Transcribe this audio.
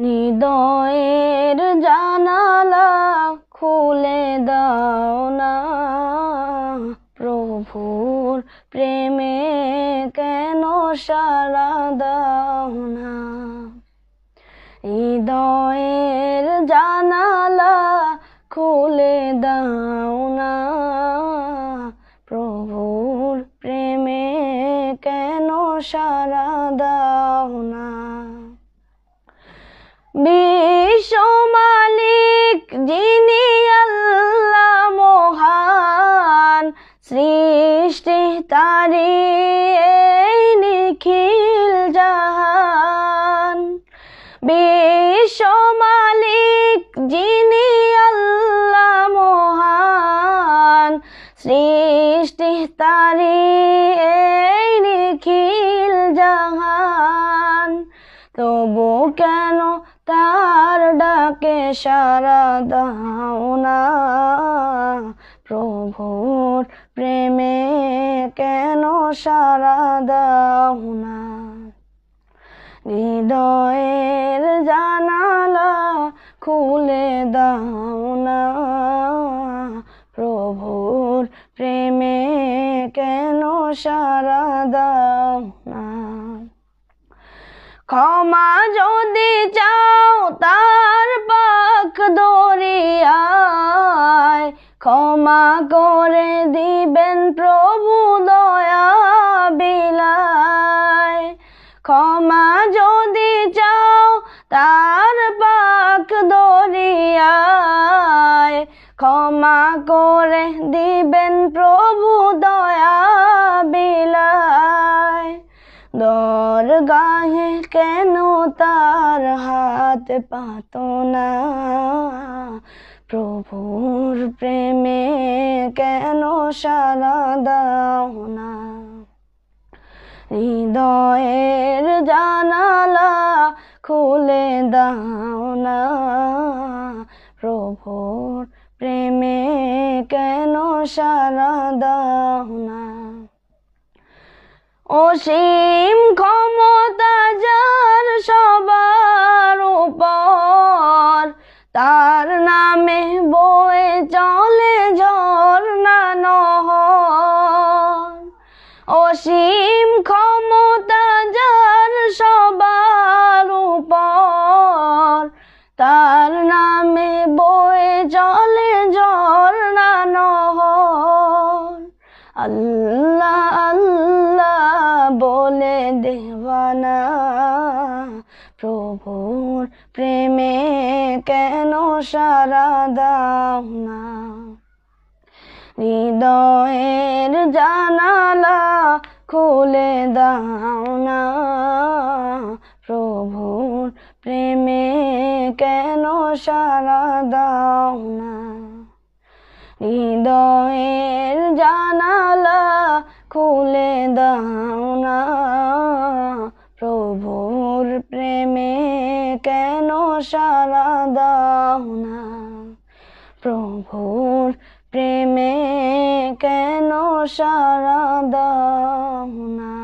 হৃদয়ের জানালা খুলে দাও না, প্রভুর প্রেমে কেন সাড়া দাও না। হৃদয়ের জানালা খুলে দাও না, প্রভুর প্রেমে কেন সাড়া দাও না। বিশ্ব মালিক যিনি আল্লাহ মহান, সৃষ্টি তারি এই নিখিল জাহান। বিশ্ব মালিক যিনি আল্লাহ মহান, সৃষ্টি তারি এই নিখিল জাহান। তবু কেন তার ডাকে সাড়া দাও না, প্রভুর প্রেমে কেন সাড়া দাও না। হৃদয়ের জানালা খুলে দাও না, প্রভুর প্রেমে কেন সাড়া দাও না। ক্ষমা যদি চাও তার পাক দরিয়ায়, ক্ষমা করে দিবেন প্রভু দয়া বিলায়। ক্ষমা যদি চাও তার পাক দরিয়ায়, ক্ষমা করে দিবেন প্রভু দয়া বিলায়। দরগাহে কেন তার হাত পাতো না, প্রভুর প্রেমে কেন সাড়া দাও না। হৃদয়ের জানালা খুলে দাও না, প্রভুর প্রেমে কেন সাড়া দাও না। অসীম ক্ষমতা যার সবার উপর, তার নামে বয়ে চলে ঝর্ণা নহর। অসীম ক্ষমতা যার সবার উপর, তার নামে বয়ে চলে ঝর্ণা নহর। আল্লাহ আল্লাহ বলে দেওয়ানা, প্রভুর প্রেমে কেন সাড়া দাও না। হৃদয়ের জানালা খুলে দাও না, প্রভুর প্রেমে কেন সাড়া দাও না। হৃদয়ের জানালা খুলে দাও না, প্রভুর প্রেমে কেন সাড়া দাও না। প্রভুর প্রেমে কেন সাড়া দাও না।